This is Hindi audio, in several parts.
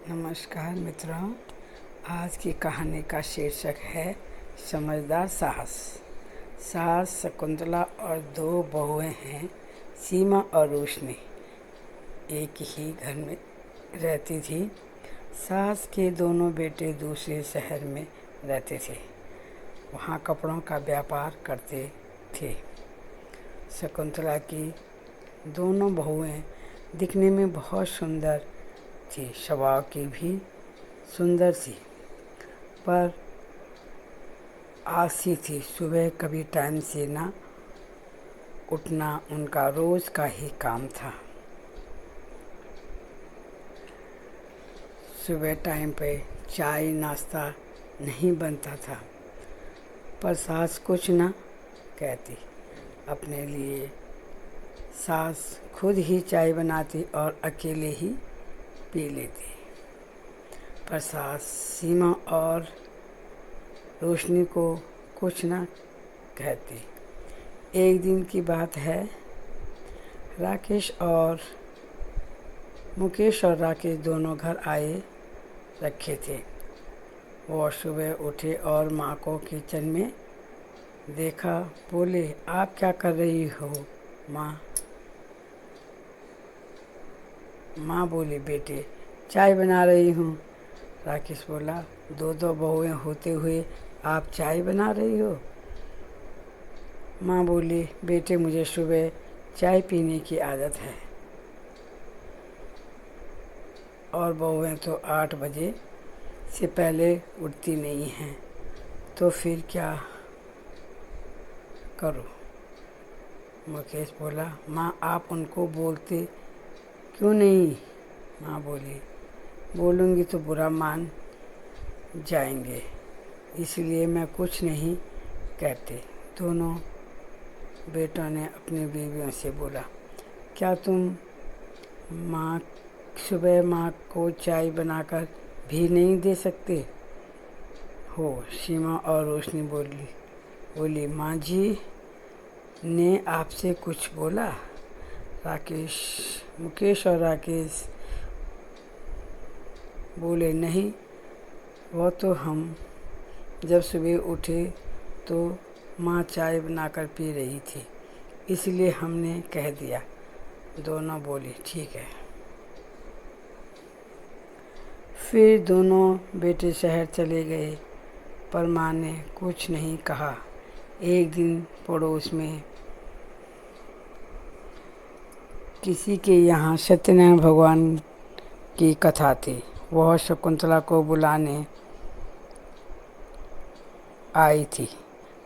नमस्कार मित्रों। आज की कहानी का शीर्षक है समझदार सास। सास शकुंतला और दो बहुएं हैं, सीमा और रोशनी। एक ही घर में रहती थी। सास के दोनों बेटे दूसरे शहर में रहते थे, वहाँ कपड़ों का व्यापार करते थे। शकुंतला की दोनों बहुएं दिखने में बहुत सुंदर थी, स्वभाव की भी सुंदर थी, पर आलसी थी। सुबह कभी टाइम से ना उठना उनका रोज का ही काम था। सुबह टाइम पे चाय नाश्ता नहीं बनता था, पर सास कुछ ना कहती। अपने लिए सास खुद ही चाय बनाती और अकेले ही पी लेती। पर सास सीमा और रोशनी को कुछ ना कहती। एक दिन की बात है, मुकेश और राकेश दोनों घर आए रखे थे। वो सुबह उठे और माँ को किचन में देखा। बोले, आप क्या कर रही हो माँ? माँ बोली, बेटे चाय बना रही हूँ। राकेश बोला, दो बहुएं होते हुए आप चाय बना रही हो? माँ बोली, बेटे मुझे सुबह चाय पीने की आदत है, और बहुएं तो 8 बजे से पहले उठती नहीं हैं, तो फिर क्या करूं? मुकेश बोला, माँ आप उनको बोलते क्यों नहीं? माँ बोली, बोलूँगी तो बुरा मान जाएंगे, इसलिए मैं कुछ नहीं कहते। दोनों बेटों ने अपनी बीवियों से बोला, क्या तुम सुबह माँ को चाय बनाकर भी नहीं दे सकते हो? सीमा और रोशनी बोली, माँ जी ने आपसे कुछ बोला? मुकेश और राकेश बोले, नहीं, वो तो हम जब सुबह उठे तो माँ चाय बनाकर पी रही थी, इसलिए हमने कह दिया। दोनों बोले, ठीक है। फिर दोनों बेटे शहर चले गए, पर माँ ने कुछ नहीं कहा। एक दिन पड़ोस में किसी के यहाँ सत्यनारायण भगवान की कथा थी। वह शकुंतला को बुलाने आई थी।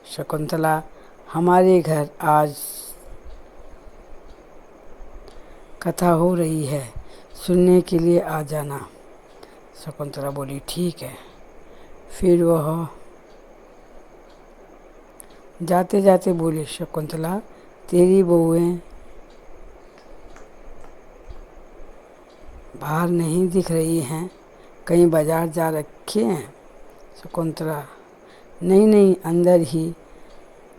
शकुंतला, हमारे घर आज कथा हो रही है, सुनने के लिए आ जाना। शकुंतला बोली, ठीक है। फिर वह जाते जाते बोली, शकुंतला तेरी बहुएं बाहर नहीं दिख रही हैं, कहीं बाजार जा रखे हैं? शकुंतला, नहीं, अंदर ही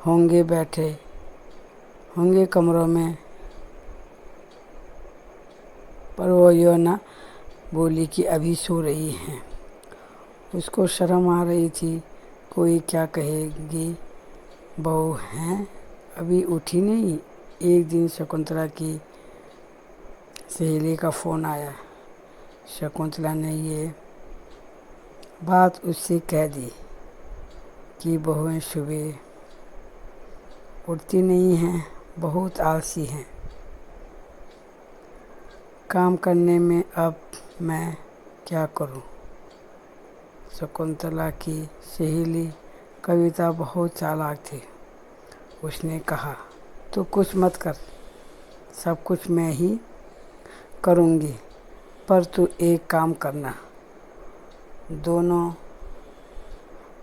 होंगे, बैठे होंगे कमरों में। पर वो यो ना बोली कि अभी सो रही हैं। उसको शर्म आ रही थी, कोई क्या कहेगी, बहू हैं अभी उठी नहीं। एक दिन शकुंतला की सहेली का फ़ोन आया। शकुंतला ने ये बात उससे कह दी कि बहुएं सुबह उठती नहीं हैं, बहुत आलसी हैं काम करने में, अब मैं क्या करूं? शकुंतला की सहेली कविता बहुत चालाक थी। उसने कहा, तू कुछ मत कर, सब कुछ मैं ही करूंगी, पर तू एक काम करना, दोनों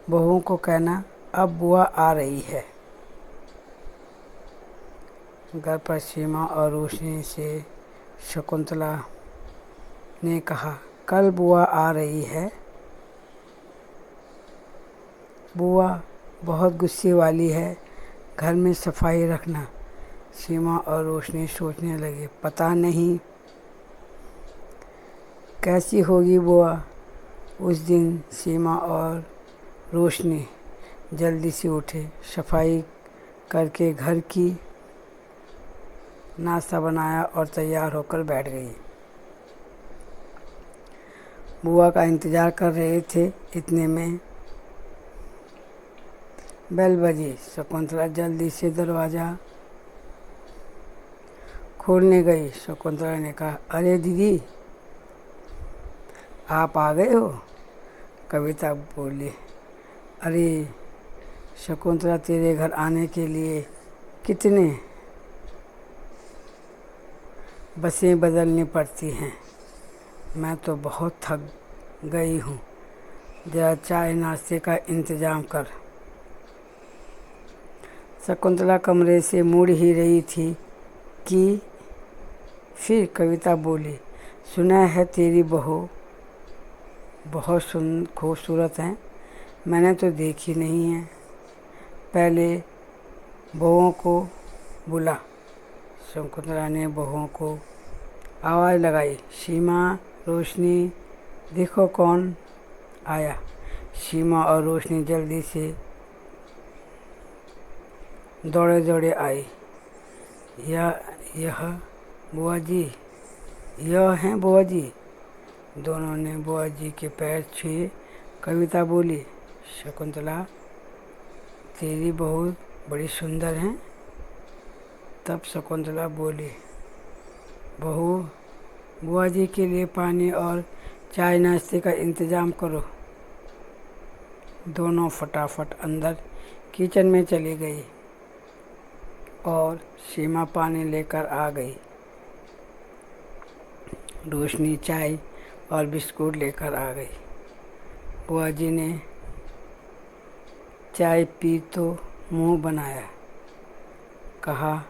बहुओं को कहना अब बुआ आ रही है। घर पर सीमा और रोशनी से शकुंतला ने कहा, कल बुआ आ रही है। बुआ बहुत गुस्से वाली है, घर में सफाई रखना। सीमा और रोशनी सोचने लगे, पता नहीं कैसी होगी बुआ? उस दिन सीमा और रोशनी जल्दी से उठे, सफाई करके घर की नाश्ता बनाया और तैयार होकर बैठ गई। बुआ का इंतज़ार कर रहे थे। इतने में बेल बजी। शकुंतला जल्दी से दरवाज़ा खोलने गई। शकुंतला ने कहा, अरे दीदी, आप आ गए हो? कविता बोली, अरे शकुंतला, तेरे घर आने के लिए कितने बसें बदलनी पड़ती हैं। मैं तो बहुत थक गई हूँ। जरा चाय नाश्ते का इंतज़ाम कर। शकुंतला कमरे से मुड़ ही रही थी कि फिर कविता बोली, सुना है तेरी बहू बहुत खूबसूरत हैं। मैंने तो देखी नहीं है। पहले बहुओं को बुला। शकुंतला ने बहुओं को आवाज़ लगाई, सीमा, रोशनी, देखो कौन आया। सीमा और रोशनी जल्दी से दौड़े दौड़े आई। यह बुआ जी, यह हैं बुआ जी। दोनों ने बुआ जी के पैर छुए। कविता बोली, शकुंतला, तेरी बहू बड़ी सुंदर है। तब शकुंतला बोली, बहू, बुआ जी के लिए पानी और चाय नाश्ते का इंतज़ाम करो। दोनों फटाफट अंदर किचन में चली गई और सीमा पानी लेकर आ गई। रोशनी चाय और बिस्कुट लेकर आ गई। बुआ जी ने चाय पी तो मुंह बनाया। कहा,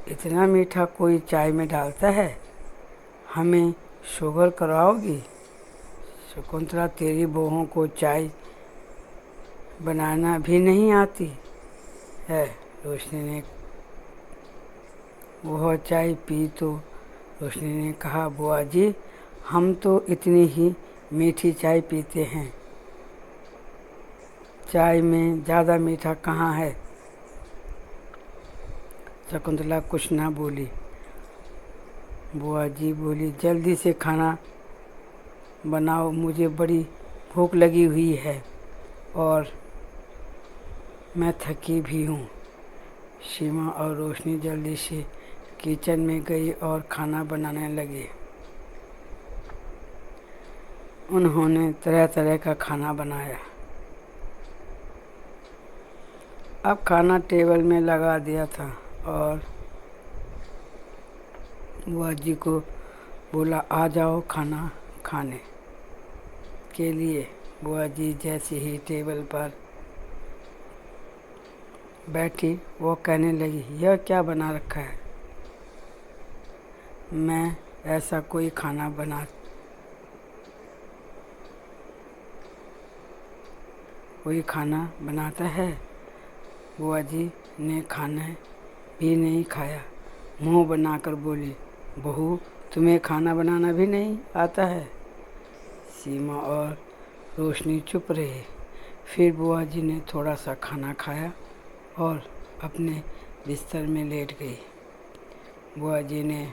इतना मीठा कोई चाय में डालता है? हमें शुगर करवाओगी? शकुंतला, तेरी बहुओं को चाय बनाना भी नहीं आती है। रोशनी ने वह चाय पी तो रोशनी ने कहा, बुआ जी, हम तो इतनी ही मीठी चाय पीते हैं। चाय में ज़्यादा मीठा कहाँ है? शकुंतला कुछ ना बोली। बुआ जी बोली, जल्दी से खाना बनाओ, मुझे बड़ी भूख लगी हुई है और मैं थकी भी हूँ। सीमा और रोशनी जल्दी से किचन में गई और खाना बनाने लगी। उन्होंने तरह तरह का खाना बनाया। अब खाना टेबल में लगा दिया था और बुआ जी को बोला, आ जाओ खाना खाने के लिए। बुआ जी जैसे ही टेबल पर बैठी, वो कहने लगी, यह क्या बना रखा है? मैं ऐसा कोई खाना बनाता है? बुआ जी ने खाना भी नहीं खाया, मुंह बनाकर बोली, बहू, तुम्हें खाना बनाना भी नहीं आता है? सीमा और रोशनी चुप रहे। फिर बुआ जी ने थोड़ा सा खाना खाया और अपने बिस्तर में लेट गई। बुआ जी ने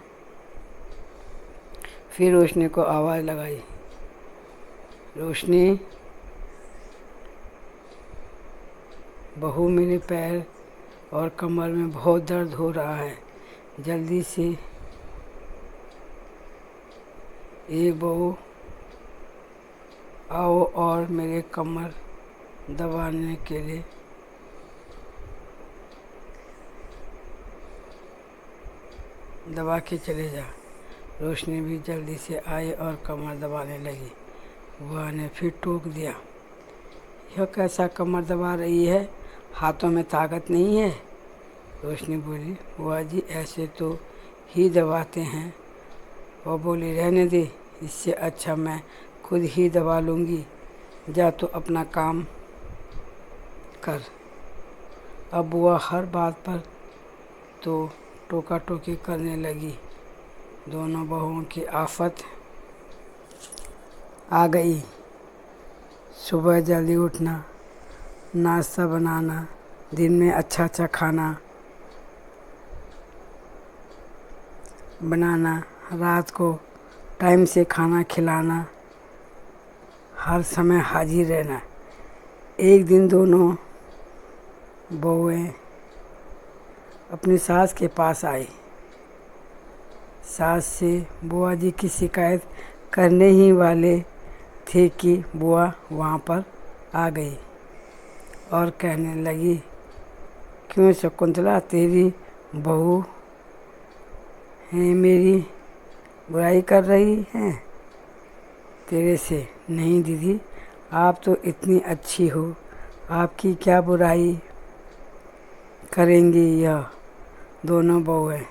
फिर रोशनी को आवाज़ लगाई, रोशनी, बहू, मेरे पैर और कमर में बहुत दर्द हो रहा है। जल्दी से एक बहू आओ और मेरे कमर दबाने के लिए दबा के चले जा। रोशनी भी जल्दी से आई और कमर दबाने लगी। बुआ ने फिर टोक दिया, यह कैसा कमर दबा रही है? हाथों में ताकत नहीं है? रोशनी बोली, बुआ जी, ऐसे तो ही दबाते हैं। वह बोली, रहने दे, इससे अच्छा मैं खुद ही दबा लूँगी। जा तो अपना काम कर। अब बुआ हर बात पर तो टोका टोकी करने लगी। दोनों बहुओं की आफत आ गई। सुबह जल्दी उठना, नाश्ता बनाना, दिन में अच्छा अच्छा खाना बनाना, रात को टाइम से खाना खिलाना, हर समय हाजिर रहना। एक दिन दोनों बहुएं अपनी सास के पास आई। सास से बुआ जी की शिकायत करने ही वाले थे कि बुआ वहाँ पर आ गई और कहने लगी, क्यों शकुंतला, तेरी बहू है मेरी बुराई कर रही है तेरे से? नहीं दीदी, आप तो इतनी अच्छी हो, आपकी क्या बुराई करेंगी। यह दोनों बहुएं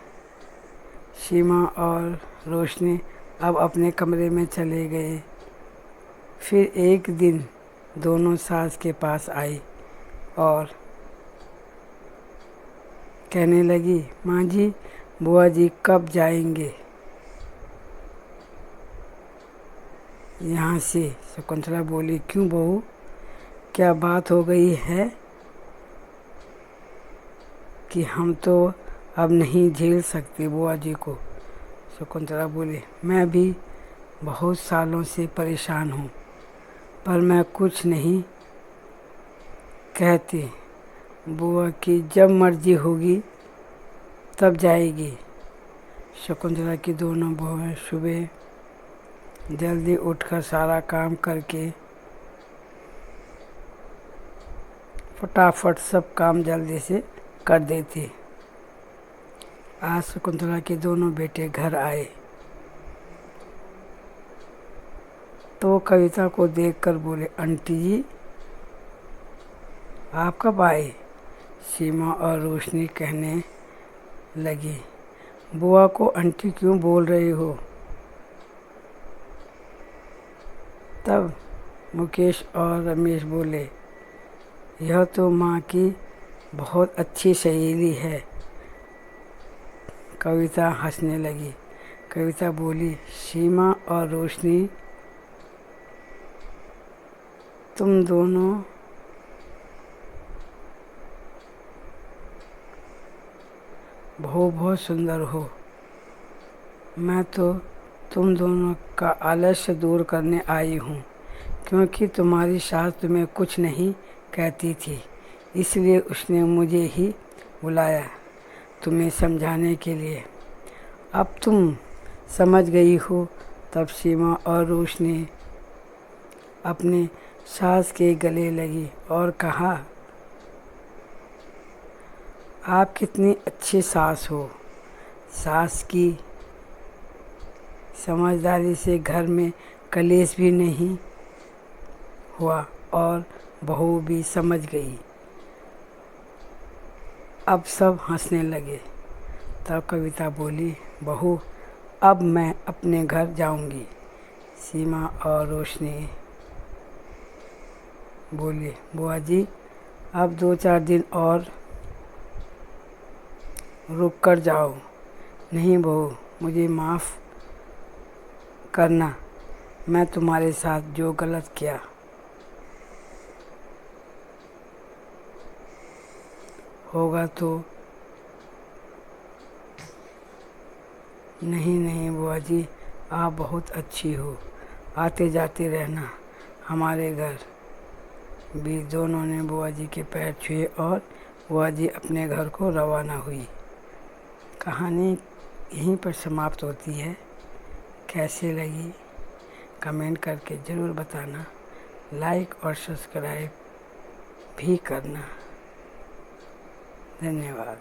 सीमा और रोशनी अब अपने कमरे में चले गए। फिर एक दिन दोनों सास के पास आई और कहने लगी, माँ जी, बुआ जी कब जाएंगे यहाँ से? शकुंतला बोली, क्यों बहू, क्या बात हो गई है कि हम तो अब नहीं झेल सकते बुआ जी को? शकुंतला बोली, मैं भी बहुत सालों से परेशान हूँ, पर मैं कुछ नहीं कहती। बुआ की जब मर्जी होगी तब जाएगी। शकुंतला की दोनों बहुएं सुबह जल्दी उठकर सारा काम करके फटाफट सब काम जल्दी से कर देती। आज शकुंतला के दोनों बेटे घर आए तो वो कविता को देखकर बोले, आंटी जी आप कब आए? सीमा और रोशनी कहने लगी, बुआ को आंटी क्यों बोल रही हो? तब मुकेश और रमेश बोले, यह तो माँ की बहुत अच्छी सहेली है। कविता हंसने लगी। कविता बोली, सीमा और रोशनी, तुम दोनों बहुत सुंदर हो। मैं तो तुम दोनों का आलस्य दूर करने आई हूँ, क्योंकि तुम्हारी सास तुम्हें कुछ नहीं कहती थी, इसलिए उसने मुझे ही बुलाया तुम्हें समझाने के लिए। अब तुम समझ गई हो। तब सीमा और रोशनी अपने सास के गले लगी और कहा, आप कितनी अच्छी सास हो। सास की समझदारी से घर में कलेश भी नहीं हुआ और बहू भी समझ गई। अब सब हंसने लगे। तब कविता बोली, बहू अब मैं अपने घर जाऊंगी। सीमा और रोशनी बोली, बुआ जी अब 2-4 दिन और रुक कर जाओ। नहीं बहू, मुझे माफ़ करना, मैं तुम्हारे साथ जो गलत किया होगा तो। नहीं बुआ जी, आप बहुत अच्छी हो, आते जाते रहना हमारे घर भी। दोनों ने बुआ जी के पैर छुए और बुआ जी अपने घर को रवाना हुई। कहानी यहीं पर समाप्त होती है। कैसे लगी कमेंट करके ज़रूर बताना, लाइक और सब्सक्राइब भी करना। धन्यवाद।